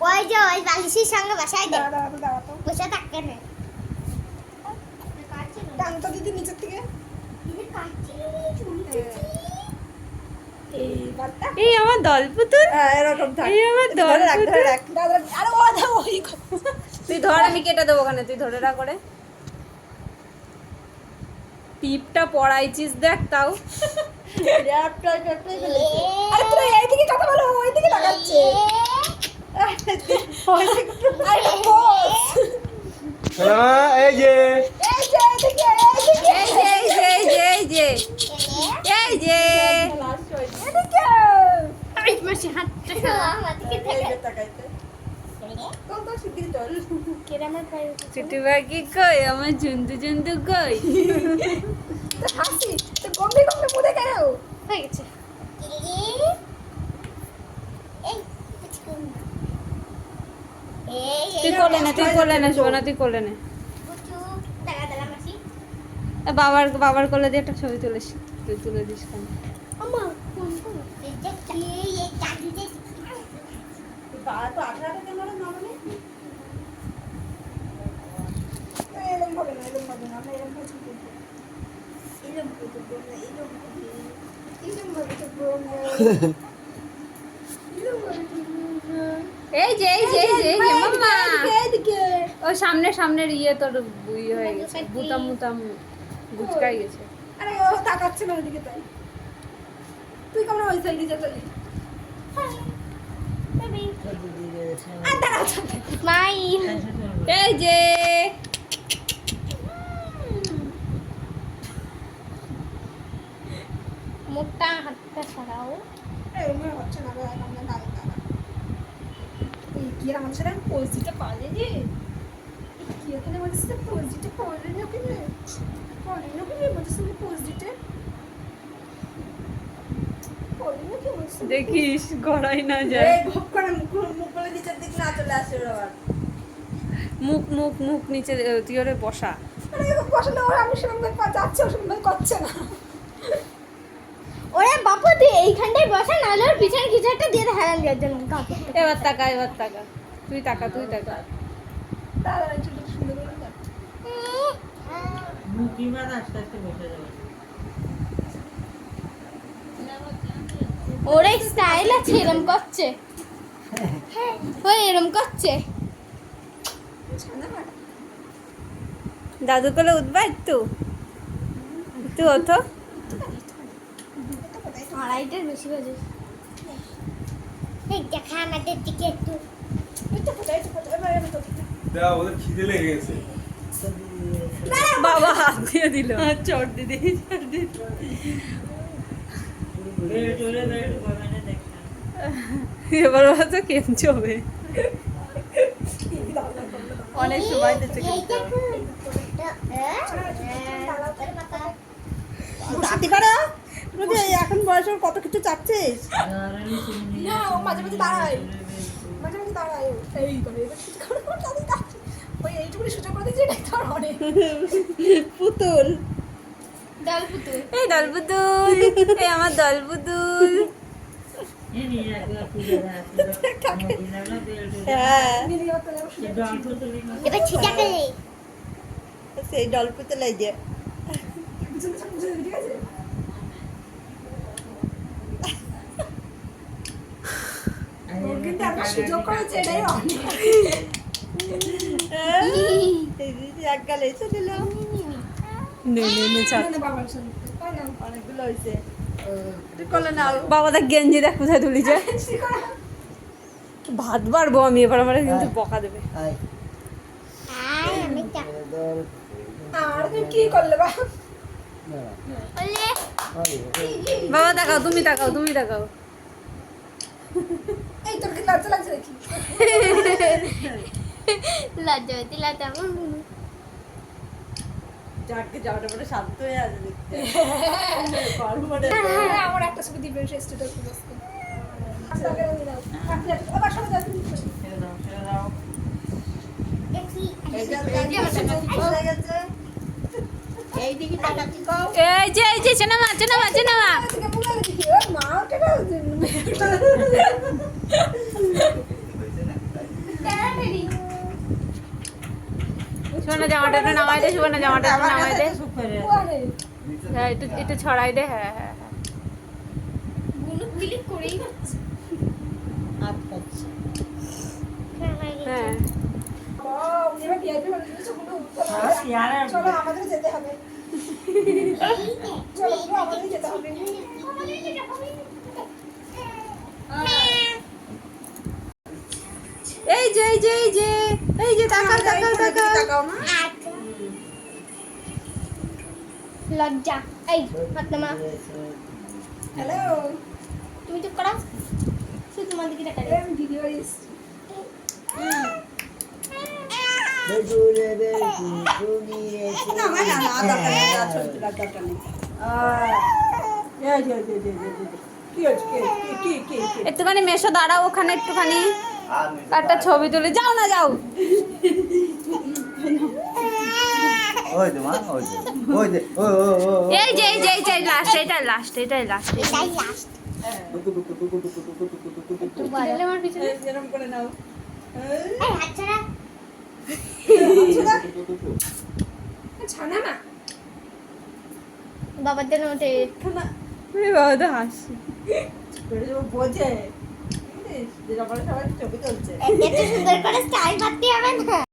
ওই যে ওই বালিশের সঙ্গে বসাই দে। দাঁড়াতো বসে থাকতে না। টান তো দিদি নিচের থেকে এই বারটা এই আমার দল পুতুল, এরকম থাক এই আমার দল ধরে রাখ পুতুল। দাদা আরে ও দাও ওই তুই ধর, আমি কেটে দেবো ওখানে, তুই ধরে রাখ করে। টিপটা পড়াইছিস দেখ তাও। আরে তুই এইদিকে কথা বলো ওইদিকে তাকাচ্ছে আরে বস এই যে এই যে এইদিকে এইদিকে এই যে এই যে এই যে এই যে এদিকে এই মাসে হাতটা আমাদেরকে এই থেকে যে তাকাইতে কোন তো শিগগিরই চল কেরামের পায়ে ছোট বাকি কই, আমার জন্তু জন্তু কই। তো হাসি তো গম্ভীর গম্ভীর মুদে কেন হয়ে গেছে। এই পুচকুন। তুই কোলে নে, তুই কোলে নে, শোনা তুই কোলে নে। পুচু দাঁড়া দাঁড়া মাসি। বাবার কোলে দিয়ে একটা ছবি তুলিস, তুই তুলে দিস কেন? আম্মা কোন কোন এই যে এই চাকরি দে। গা তো আঠা কেন না মানে এরকম হবে না আমরা এরকম করে ছুটি এরকম করে তো বলবো এরকম করে তো বলবো এই যে এই যে এই যে এই যে মাম্মা, এদিকে ও সামনের ইয়ে তোর ইয়ে হয়ে গেছে, বুতাম মুতাম গুচকাই গেছে। আরে ও তাকাচ্ছে না ওদিকে তাই তুই কেমন ওই সাইডে যা চলি বেবি আর দাঁড়া স্মাইল। এই যে মোটা হাতটা সরাও। এই মনে হচ্ছে না আমরা দাঁড়া এই কি আর আমাদের সাথে পরিচিত পালে রে কি এখানে আমাদের সাথে পরিচিত পালে না কি রে পালে না কি রে আমাদের সাথে পরিচিত পালে না কি আমাদের সাথে দেখিস গড়াই না যায়। এই ভপ করে মুখ করে নিচের দিক না চলে আসে আবার মুখ নিচে তুই ওরে বসা। আরে বসলে ওরা আমি সেরকম ভাবে যাচ্ছে ও সেরকম ভাবে করছে না ওরে বাপু তুই এইখানটায় বসা নাহলে ওর পিছনে কিছু একটা দিয়ে হেরান দেওয়ার জন্য কাকে। এবার তাকা তুই তাকা দাঁড়া একটু সুন্দর করে দাঁড়া ওরে স্টাইল আছে এরম করছে। ওই এরম করছে। দাদু কোলে উঠবা একটু হতো। আড়াইটার বেশি বাজে। এই দেখা আমাদের দিকে একটু। এটা কোথায় এবার আমি তো দাও ওদের খিদে লেগে গেছে বাবা হাত দিয়ে দিল, চট দিদি এবার হয়তো কেমচ হবে অনেক সময় দিচ্ছে এই কিন্তু। দেখো। দাঁতি পারা তুমি যে এখন বয়স ওর কত কিছু চাচ্ছিস না ও মাঝে মাঝে দাঁড়ায় এই করে এবার কিছু করে দাঁড়িয়ে দাঁড়াচ্ছে ওই এইটুকুনি সুযোগ করে দিয়েছি এটা তোর অনেক পুতুল, ডাল পুতুল। এই দলপুতুল, এই আমার দলপুতুল। হ্যাঁ এবার ছিটা করে। সেই দলপুতুল এই যে ঠিক আছে ও কিন্তু একটা সুযোগ করেছে এটাই অনেক এক গালে এসে দিল। নে ছাড়। বাবার সঙ্গে অনেকগুলো হয়েছে। তুই করলে না বাবা দেখ গেঞ্জি দেখ কোথায় তুলিছে। ভাত বাড়বো আমি এবার, আমার কিন্তু বকা দেবে। আমি চা আর তুই কি করলে বা বলে বাবা তাকাও, তুমি তাকাও। এই তোর কি লজ্জা লাগছে দেখি লজ্জাবতী লজ্জা। চাটকে যাওয়াটা পরে শান্ত হয়ে আছে দেখতে। আমার একটা ছবি দিবেন সেই স্ট্যাটাস পোস্ট করে আবার সরে যাও তুমি দেখি এই যে চেনামা থেকে পুরো দেখি ও মা ওটা সুবর্ণা জামাটা একটু নামাই দে, সুবর্ণা জামাটা একটু নামাই দে। ওরে, হ্যাঁ একটু একটু ছড়াই দে, হ্যাঁ হ্যাঁ হ্যাঁ। গুলো ক্লিক করেই যাচ্ছে হ্যাঁ বাবা, উনি এবার VIP বানিয়ে দিয়েছে, ওগুলো উঠতে হবে। চলো আমাদের যেতে হবে, চলো পুরো আমাদের যেতে হবে। এই যে এই যে এই যে এই যে তাকাও তাকাও তাকাও। তাকাও না। লজ্জা এই হাত নামা হ্যালো, তুমি চুপ করো শুধু তোমার দিকে তাকাই আমি ভিডিও এসেছি। না মা, না না, দরকার নেই, আর ছবি তোলার দরকার নেই। কি হচ্ছে, কি একটুখানি মেশো দাঁড়াও ওখানে একটুখানি একটা ছবি তুলে যাও না যাও। ওই যে মা, ওই যে, ওই যে, ও ও ও ও। এই যে এই যে এই যে লাস্ট, এটাই লাস্ট, এটাই লাস্ট। এটাই লাস্ট ঠেলে আমার পিছনে। এরকম করে নাও। এই হাত ছাড়া ছানা না, বাবার জন্য ওঠে ছানা। ওরে বাবা তো হাসি। বোঝে, সবাই ছবি তুলছে। এত সুন্দর করে স্টাইল মারতে হবে না